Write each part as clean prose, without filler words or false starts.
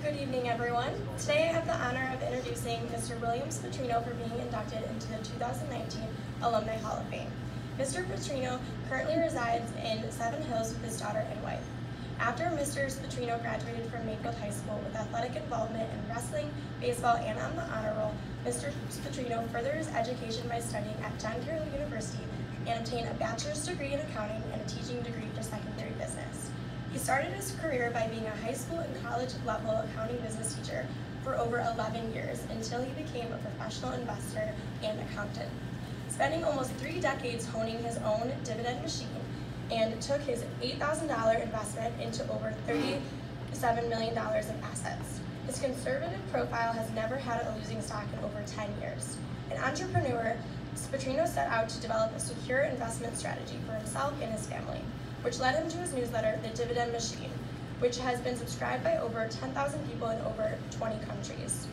Good evening, everyone. Today I have the honor of introducing Mr. William Petrino for being inducted into the 2019 Alumni Hall of Fame. Mr. Petrino currently resides in Seven Hills with his daughter and wife. After Mr. Petrino graduated from Mayfield High School with athletic involvement in wrestling, baseball, and on the honor roll, Mr. Petrino furthered his education by studying at John Carroll University and obtained a bachelor's degree in accounting and a teaching degree for secondary business. He started his career by being a high school and college level accounting business teacher for over 11 years until he became a professional investor and accountant, spending almost 3 decades honing his own dividend machine, and took his $8,000 investment into over $37 million in assets. His conservative profile has never had a losing stock in over 10 years. An entrepreneur, Petrino set out to develop a secure investment strategy for himself and his family, which led him to his newsletter, The Dividend Machine, which has been subscribed by over 10,000 people in over 20 countries.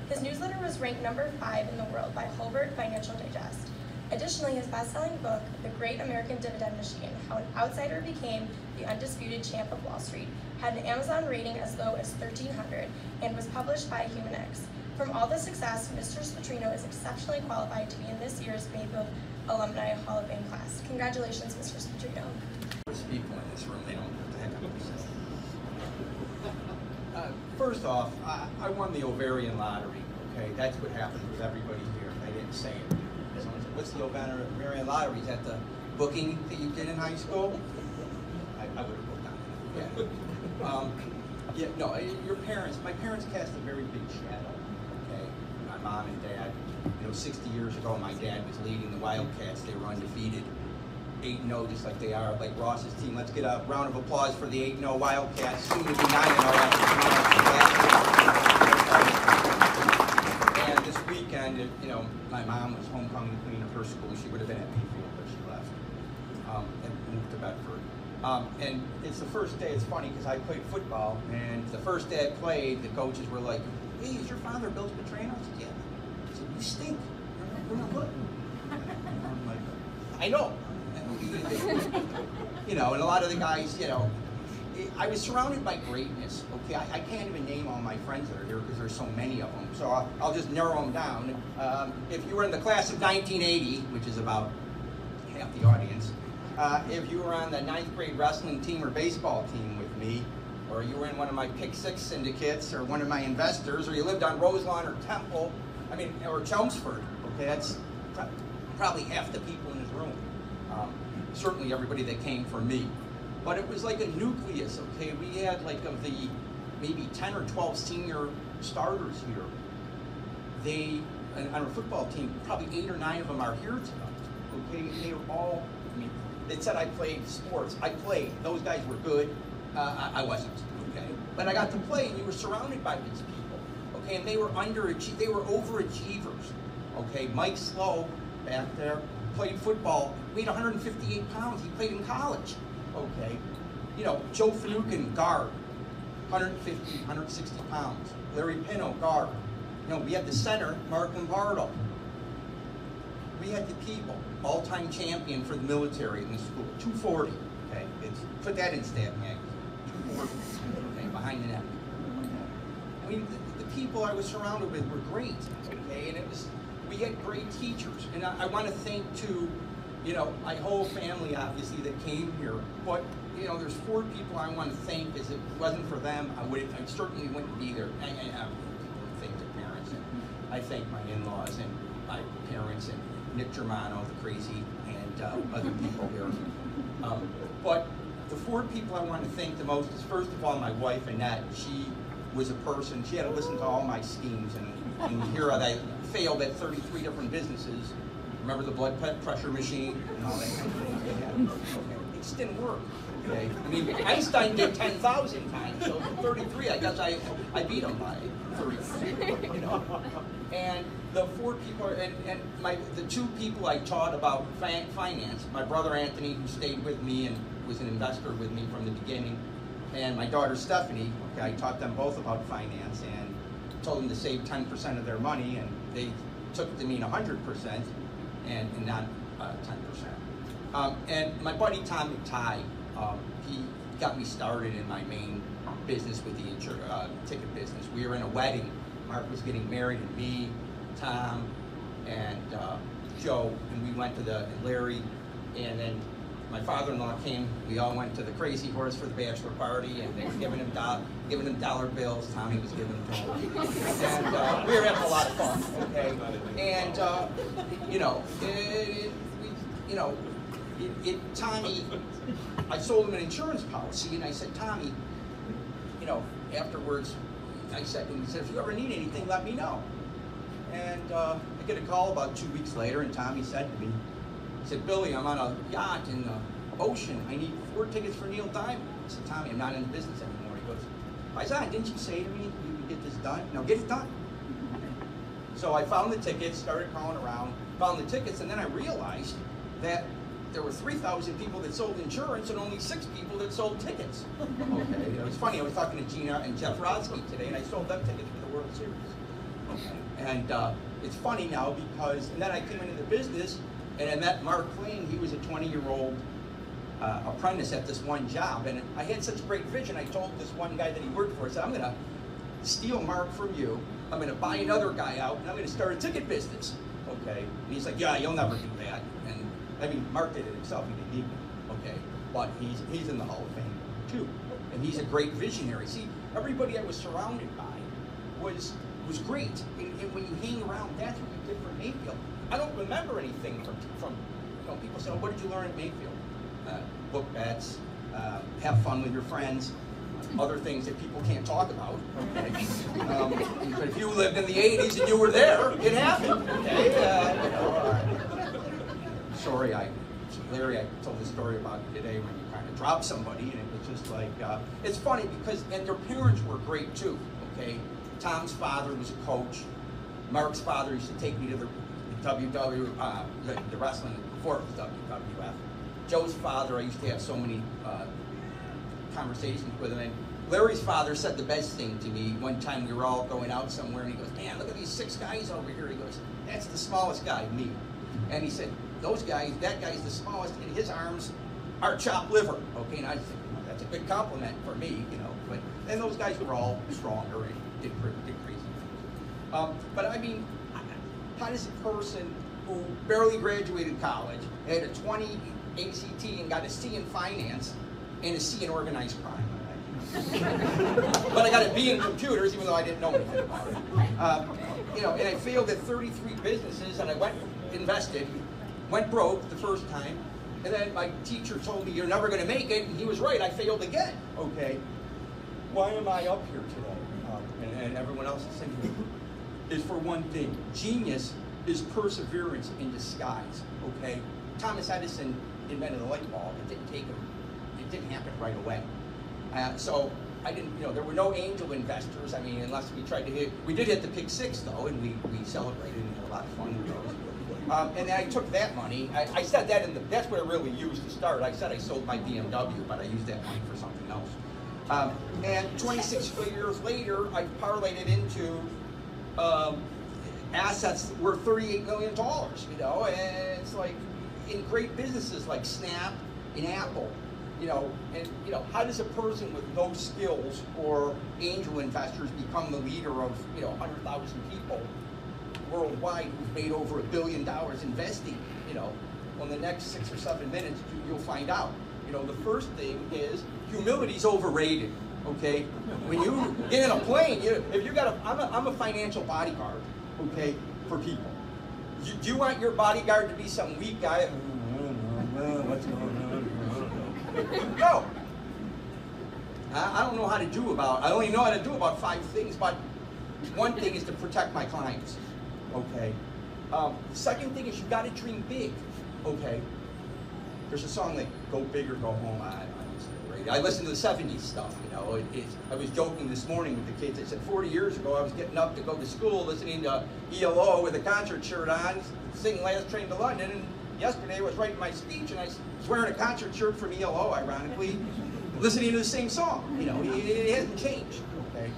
His newsletter was ranked number 5 in the world by Harvard Financial Digest. Additionally, his best-selling book, The Great American Dividend Machine, How an Outsider Became the Undisputed Champ of Wall Street, had an Amazon rating as low as 1,300 and was published by HumanX. From all the success, Mr. Petrino is exceptionally qualified to be in this year's Mayfield Alumni Hall of Fame class. Congratulations, Mr. Petrino. There's people in this room, they don't know what the heck I'm saying. First off, I won the ovarian lottery, okay? That's what happened with everybody here. I didn't say it. Someone said, what's the ovarian lottery? Is that the booking that you did in high school? I would have booked on it. Yeah. No, my parents cast a very big shadow, okay? My mom and dad, 60 years ago, my dad was leading the Wildcats. They were undefeated. 8-0, just like they are, like Ross's team. Let's get a round of applause for the 8-0 Wildcats, soon to be 9-0 after. And this weekend, my mom was homecoming queen of her school. She would have been at Mayfield, but she left and moved to Bedford. And it's the first day. It's funny because I played football, and the first day I played, the coaches were like, "Hey, is your father Bill Petrino?" I said, "Yeah." I said, "You stink. You're not good." I'm like, "I know." And a lot of the guys, I was surrounded by greatness, okay? I can't even name all my friends that are here because there's so many of them, so I'll just narrow them down. If you were in the class of 1980, which is about half the audience, if you were on the 9th grade wrestling team or baseball team with me, or you were in one of my Pick 6 syndicates, or one of my investors, or you lived on Roselawn or Temple, or Chelmsford, okay? That's probably half the people in this room. Certainly everybody that came for me. But it was like a nucleus, okay? We had like of the maybe 10 or 12 senior starters here. On our football team, probably 8 or 9 of them are here tonight, okay? They were all, they said I played sports. I played. Those guys were good. I wasn't, okay? But I got to play, and you were surrounded by these people, okay? And they were overachievers, okay? Mike Slow back there played football, weighed 158 pounds. He played in college, okay? Joe Finucane, guard, 150, 160 pounds. Larry Pino, guard. We had the center, Mark Lombardo. We had the people, all-time champion for the military in the school, 240, okay? Put that in stat magazine, 240, okay, behind the net. The people I was surrounded with were great, okay? And we had great teachers, and I want to thank too, my whole family obviously that came here. But there's 4 people I want to thank, because if it wasn't for them, I certainly wouldn't be there. I thank the parents, and I thank my in-laws and my parents and Nick Germano, the crazy, and other people here. But the 4 people I want to thank the most is, first of all, my wife Annette. She was a person. She had to listen to all my schemes, and here I failed at 33 different businesses. Remember the blood pressure machine and all that kind of thing? Okay. It just didn't work. Okay. Einstein did 10,000 times, so 33, I guess I beat him by 33. And the 4 people, and the 2 people I taught about finance, my brother Anthony, who stayed with me and was an investor with me from the beginning, and my daughter Stephanie. Okay, I taught them both about finance and told them to save 10% of their money, and they took it to mean 100% and not 10%. And my buddy Tom McTighe, he got me started in my main business with the ticket business. We were in a wedding. Mark was getting married, and me, Tom, and Joe, and we went to Larry, and then my father-in-law came. We all went to the Crazy Horse for the bachelor party, and they were giving him dollar bills. Tommy was giving them to him, and we were having a lot of fun. Okay, and Tommy, I sold him an insurance policy, and I said, Tommy, afterwards, he said, if you ever need anything, let me know. And I get a call about 2 weeks later, and Tommy said to me, he said, Billy, I'm on a yacht in the ocean. I need 4 tickets for Neil Diamond. I said, Tommy, I'm not in the business anymore. He goes, Faizan, didn't you say to me you could get this done? Now get it done. So I found the tickets, started calling around, found the tickets, and then I realized that there were 3,000 people that sold insurance and only 6 people that sold tickets. Okay, it was funny. I was talking to Gina and Jeff Rodsky today, and I sold them tickets for the World Series. Okay, and it's funny now because, and then I came into the business, and I met Mark Clean. He was a 20-year-old apprentice at this one job, and I had such great vision. I told this one guy that he worked for, I said, I'm going to steal Mark from you. I'm going to buy another guy out, and I'm going to start a ticket business. Okay, and he's like, yeah, you'll never do that. And I mean, Mark did it himself. He didn't need me. Okay, but he's in the Hall of Fame too, and he's a great visionary. See, everybody I was surrounded by was great, and when you hang around, that's what you did for Mayfield. I don't remember anything from people say, oh, what did you learn at Mayfield? Book bets, have fun with your friends, other things that people can't talk about. Okay? But if you lived in the 80s and you were there, it happened. Okay? Sorry, Larry, I told this story about today when you kind of dropped somebody, and it was just like, it's funny because, and their parents were great too. Okay, Tom's father was a coach. Mark's father used to take me to the wrestling before it was WWF. Joe's father, I used to have so many conversations with him. And Larry's father said the best thing to me one time. We were all going out somewhere, and he goes, man, look at these 6 guys over here. He goes, that's the smallest guy, me. And he said, those guys, that guy's the smallest, and his arms are chopped liver. Okay, and I think, well, that's a good compliment for me, But and those guys were all stronger and did crazy things. But I mean, how does a person who barely graduated college, had a 20 ACT and got a C in finance and a C in organized crime? But I got a B in computers, even though I didn't know anything about it. And I failed at 33 businesses, and I invested, went broke the first time, and then my teacher told me, you're never going to make it, and he was right, I failed again. Okay, why am I up here today? And everyone else is saying, is for one thing, genius is perseverance in disguise, okay? Thomas Edison invented the light bulb. It didn't happen right away. So I didn't, there were no angel investors. I mean, unless we tried to we did hit the Pick 6 though, and we celebrated and had a lot of fun with those. And then I took that money, I said that that's what I really used to start. I said I sold my BMW, but I used that money for something else. And 26 years later, I parlayed it into assets worth $38 million, and it's like in great businesses like Snap and Apple, how does a person with no skills or angel investors become the leader of, 100,000 people worldwide who've made over $1 billion investing? Well, in the next 6 or 7 minutes, you'll find out. The first thing is humility's overrated. Okay, when you get in a plane, if you got I'm a financial bodyguard. Okay, for people. Do you want your bodyguard to be some weak guy? What's going on? No. I don't know how to do about. I only know how to do about 5 things, but one thing is to protect my clients. Okay. The second thing is you got to dream big. Okay. There's a song like "Go Big or Go Home." I listen to the 70s stuff, I was joking this morning with the kids. I said 40 years ago I was getting up to go to school listening to ELO with a concert shirt on, singing Last Train to London, and yesterday I was writing my speech and I was wearing a concert shirt from ELO, ironically, listening to the same song. It hasn't changed, okay?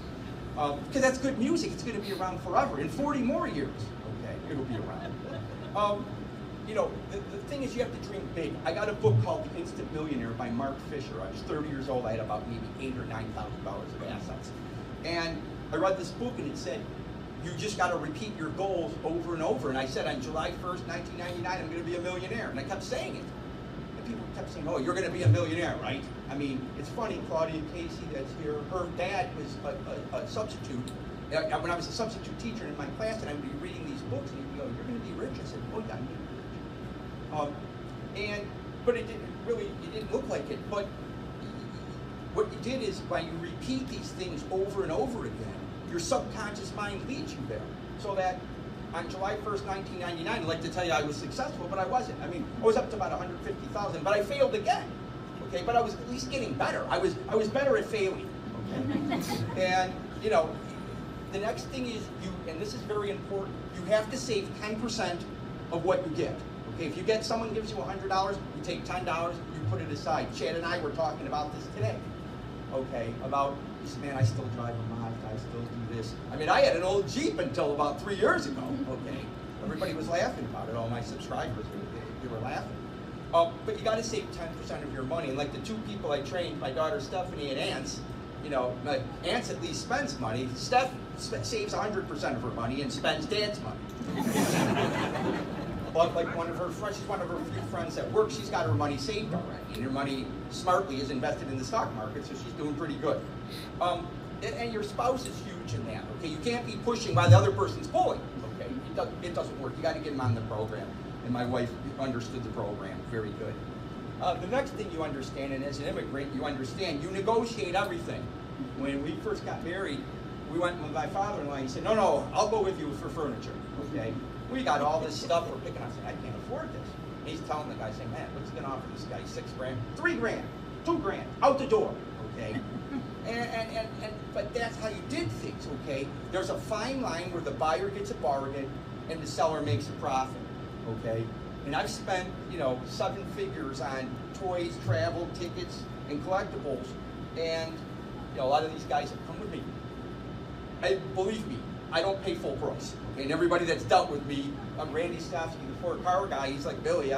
Because that's good music. It's going to be around forever. In 40 more years, okay, it'll be around. you know, the thing is you have to dream big. I got a book called The Instant Millionaire by Mark Fisher. I was 30 years old. I had about maybe $8,000 or $9,000 of assets. And I read this book and it said, you just got to repeat your goals over and over. And I said, on July 1st, 1999, I'm going to be a millionaire. And I kept saying it. And people kept saying, oh, you're going to be a millionaire, right? I mean, it's funny, Claudia Casey that's here, her dad was a substitute. When I was a substitute teacher in my class, and I would be reading these books, and he'd go, you're going to be rich. I said, oh, yeah, I'm going to be rich. But it didn't look like it. But what you did is, when you repeat these things over and over again, your subconscious mind leads you there. So that on July 1st, 1999, I'd like to tell you I was successful, but I wasn't. I mean, I was up to about 150,000, but I failed again. Okay, but I was at least getting better. I was better at failing. Okay, and you know, the next thing is and this is very important. You have to save 10% of what you get. Okay, if you get someone gives you $100, you take $10, you put it aside. Chad and I were talking about this today. Okay, about this man, I still drive a Mazda, I still do this. I mean, I had an old Jeep until about 3 years ago. Okay, everybody was laughing about it. All my subscribers, they were laughing. But you got to save 10% of your money. And like the two people I trained, my daughter Stephanie and Ance, you know, Ance at least spends money. Steph saves 100% of her money and spends Dad's money. But like one of her friends, she's one of her few friends at work, she's got her money saved already. And her money smartly is invested in the stock market, so she's doing pretty good. And your spouse is huge in that, okay? You can't be pushing while the other person's pulling, okay? It doesn't work. You got to get them on the program. And my wife understood the program very good. The next thing you understand, and as an immigrant, you understand, you negotiate everything. When we first got married, we went with my father-in-law, he said, no, I'll go with you for furniture, okay? We got all this stuff we're picking up. I said, I can't afford this. And he's telling the guy, saying, man, what's he going to offer this guy? 6 grand? 3 grand? 2 grand? Out the door, okay? But that's how you did things, okay? There's a fine line where the buyer gets a bargain and the seller makes a profit, okay? And I've spent, you know, 7 figures on toys, travel, tickets, and collectibles. And, you know, a lot of these guys have come with me. Believe me, I don't pay full price. Okay? And everybody that's dealt with me, Randy Stofsky, the Ford car guy, he's like, Billy,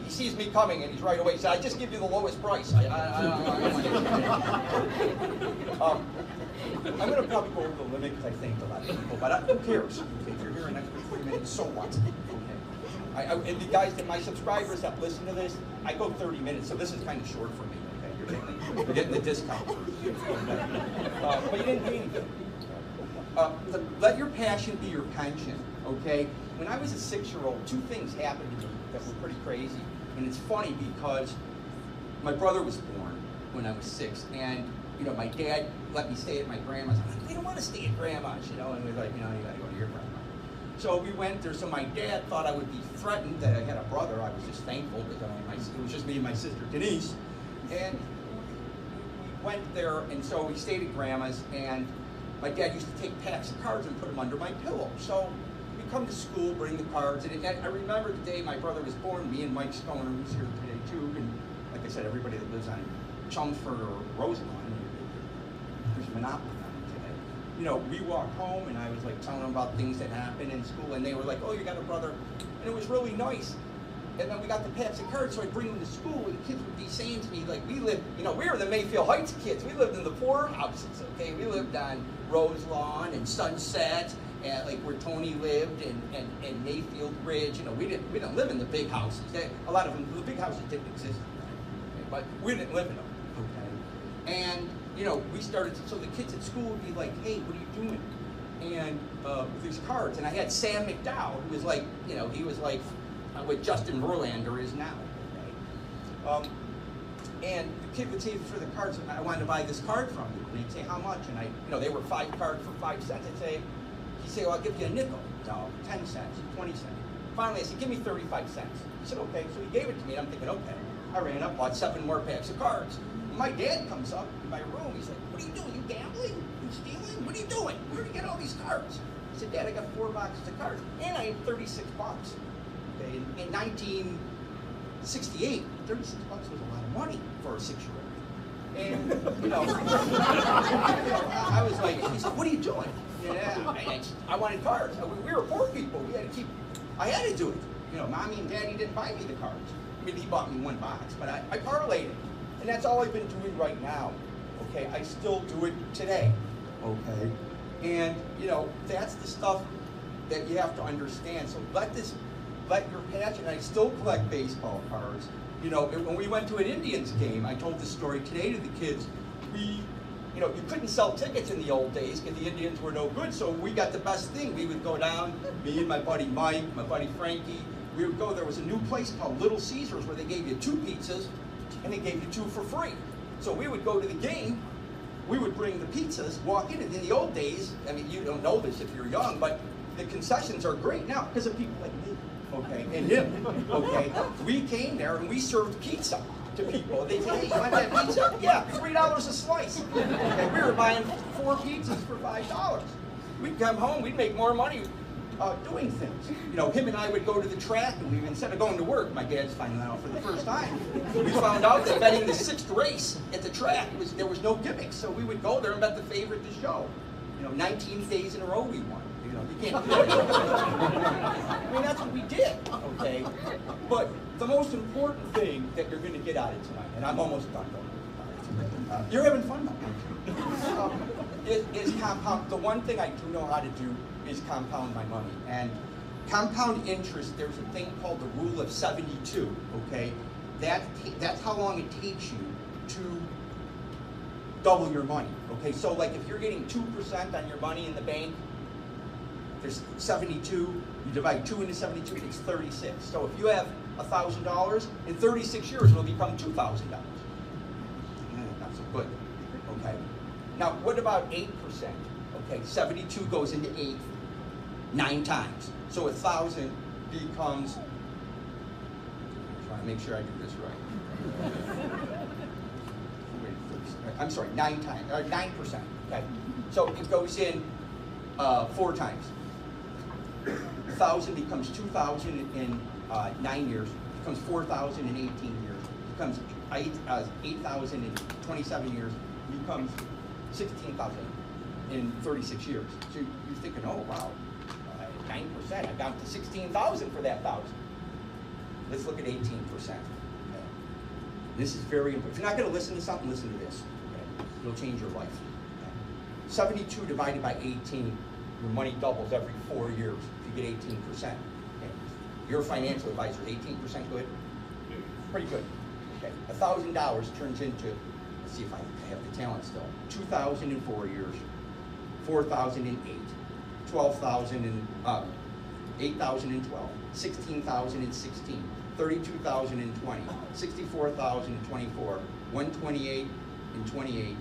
he sees me coming and he's right away. He said, I just give you the lowest price. I'm going to probably go over the limit because I thanked a lot of people, but who cares? Okay, if you're here an extra 3 minutes, so what? Okay. And the guys that my subscribers that listen to this, I go 30 minutes, so this is kind of short for me. Okay, you're getting the discount. But you didn't pay anything. Let your passion be your pension, okay? When I was a 6-year-old, 2 things happened to me that were pretty crazy. And it's funny because my brother was born when I was 6, and you know, my dad let me stay at my grandma's. I'm like, we don't want to stay at grandma's, you know, and we're like, you know, you gotta go to your grandma. So we went there, so my dad thought I would be threatened that I had a brother. I was just thankful because it was just me and my sister Denise. And we went there, and so we stayed at grandma's, and my dad used to take packs of cards and put them under my pillow. So we come to school, bring the cards, and I remember the day my brother was born, me and Mike Stoner, who's here today too, and like I said, everybody that lives on Chelmsford or Rosemont, there's a monopoly on it today. You know, we walked home, and I was like telling them about things that happened in school, and they were like, oh, you got a brother, and it was really nice. And then we got the packs of cards, so I'd bring them to school, and the kids would be saying to me, like, we lived, you know, we were the Mayfield Heights kids. We lived in the poor houses, okay? We lived on Rose Lawn and Sunset, and like where Tony lived, and Mayfield Ridge. You know, we didn't live in the big houses. A lot of them, the big houses didn't exist, okay? But we didn't live in them, okay? And you know, we started to, so the kids at school would be like, hey, what are you doing? And with these cards, and I had Sam McDowell, who was like, you know, he was like what Justin Verlander is now, okay? And the kid would say for the cards, I wanted to buy this card from you. And he'd say, how much? And you know, they were 5 cards for 5 cents. He'd say, well, I'll give you a nickel. No, 10 cents, 20 cents. Finally, I said, give me 35 cents. He said, okay. So he gave it to me, and I'm thinking, okay. I ran up, bought 7 more packs of cards. And my dad comes up in my room. He's like, what are you doing? You gambling? You stealing? What are you doing? Where did you get all these cards? I said, Dad, I got 4 boxes of cards, and I had 36 bucks. Okay, in 1968, 36 bucks was a lot of money for a 6-year-old. And, you know, I was like, he said, what are you doing? Yeah, I wanted cards. We were poor people. We had to keep, I had to do it. You know, Mommy and Daddy didn't buy me the cards. I mean, he bought me one box, but I parlayed it. And that's all I've been doing right now, okay? I still do it today, okay? And, you know, that's the stuff that you have to understand. So let your passion, I still collect baseball cards. You know, when we went to an Indians game, I told this story today to the kids, you know, you couldn't sell tickets in the old days because the Indians were no good, so we got the best thing. We would go down, me and my buddy Mike, my buddy Frankie, we would go, there was a new place called Little Caesars where they gave you 2 pizzas and they gave you 2 for free. So we would go to the game, we would bring the pizzas, walk in, and in the old days, I mean, you don't know this if you're young, but the concessions are great now because of people like me, okay, and him, okay. We came there and we served pizza to people. They say, hey, you want that pizza? Yeah, $3 a slice. Okay, we were buying 4 pizzas for $5. We'd come home, we'd make more money doing things. You know, him and I would go to the track, and we, instead of going to work, my dad's finding out for the first time, we found out that betting the 6th race at the track, there was no gimmicks. So we would go there and bet the favorite to show. You know, 19 days in a row we won. You know, you can't do it. I mean, that's what we did, okay? But the most important thing that you're going to get out of tonight, and I'm almost done, you're having fun now, is compound. The one thing I do know how to do is compound my money. And compound interest, there's a thing called the rule of 72, okay? That's how long it takes you to double your money, okay? So like if you're getting 2% on your money in the bank, there's 72, you divide 2 into 72, it's 36. So if you have $1,000, in 36 years it'll become $2,000. Not so good, okay? Now what about 8%? Okay, 72 goes into 8 9 times. So 1,000 becomes, I'm trying to make sure I do this right. I'm sorry, 9 times, or 9%, okay? So it goes in 4 times. 1,000 becomes 2,000 in 9 years, becomes 4,000 in 18 years, becomes 8,000 in 27 years, becomes 16,000 in 36 years. So you're thinking, oh wow, 9%, I got to 16,000 for that 1,000. Let's look at 18%. Okay. This is very important. If you're not going to listen to something, listen to this. Okay. It'll change your life. Okay. 72 divided by 18, your money doubles every 4 years if you get 18%. Okay. Your financial advisor, 18% good? Pretty good. Okay. $1,000 turns into, let's see if I have the talent still, 2,000 in 4 years, 4,000 in 8, 12,000 in 8,000 in 12, 16,000 in 16, 32,000 in 20, 64,000 in 24, 128 in 28,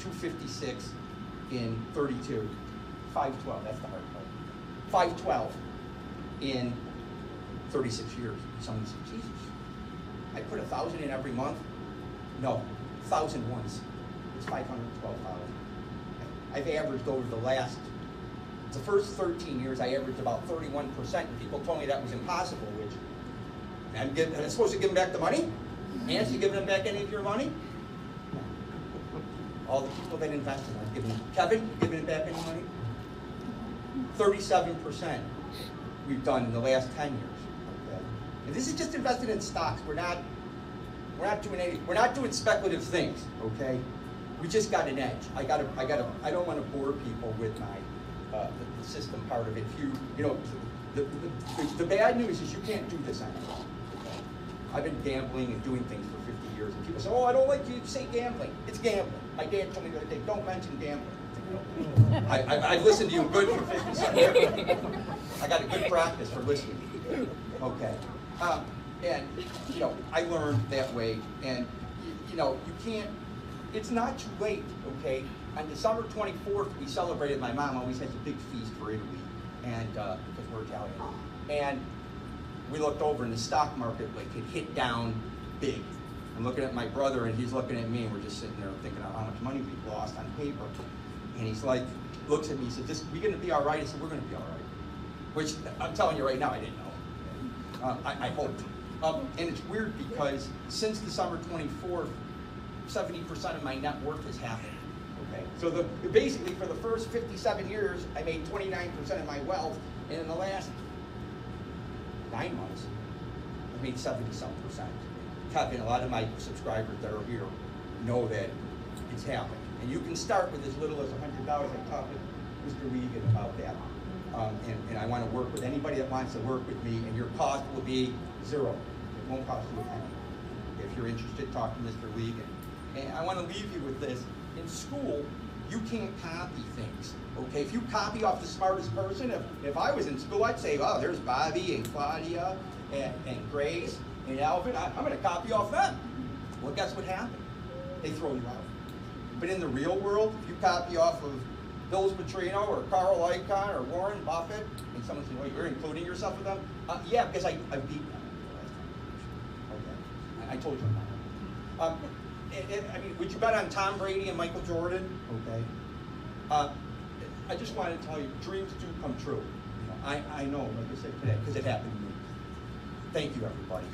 256 in 32, 512, that's the hard part, 512 in 36 years. Someone said, Jesus, I put 1,000 in every month? No, 1,000 once. It's 512,000. I've averaged over the first 13 years, I averaged about 31%, and people told me that was impossible, which, am I supposed to give them back the money? Nancy, giving them back any of your money? No. All the people that invested are giving them. Kevin, giving them back any money? 37% we've done in the last 10 years. Okay. And this is just invested in stocks. We're not doing speculative things, okay? We just got an edge. I don't want to bore people with my the system part of it. If you know, the bad news is you can't do this anymore. Okay? I've been gambling and doing things for 50 years, and people say, "Oh, I don't like you to say gambling. It's gambling." My dad told me the other day, "Don't mention gambling." I've listened to you good for 57 years. I got a good practice for listening. Okay, and you know, I learned that way, and you know, you can't. It's not too late, okay? On December 24th, we celebrated, my mom always has a big feast for Italy, and because we're Italian. And we looked over and the stock market, like, it hit down big. I'm looking at my brother and he's looking at me, and we're just sitting there thinking of how much money we've lost on paper. And he's like, looks at me, he said, we gonna be all right? I said, we're gonna be all right. Which, I'm telling you right now, I didn't know. I hoped. And it's weird because since December 24th, 70% of my net worth has happened. Okay, so basically for the first 57 years, I made 29% of my wealth, and in the last 9 months, I made 70-some%. Kevin, a lot of my subscribers that are here know that it's happened. And you can start with as little as $100. I talked with Mr. Regan about that. And I want to work with anybody that wants to work with me, and your cost will be $0. It won't cost you a penny. If you're interested, talk to Mr. Regan. And I want to leave you with this. In school, you can't copy things, okay? If you copy off the smartest person, if I was in school, I'd say, oh, there's Bobby and Claudia and Grace and Alvin. I'm going to copy off them. Well, guess what happened? They throw you out. But in the real world, if you copy off of Bill Petrino or Carl Icahn or Warren Buffett, and someone says, well, you're including yourself with them? Yeah, because I beat them. Okay. I told you I'm not. I mean, would you bet on Tom Brady and Michael Jordan? Okay. I just wanted to tell you, dreams do come true. You know, I know, like I said today, because it happened to me. Thank you, everybody.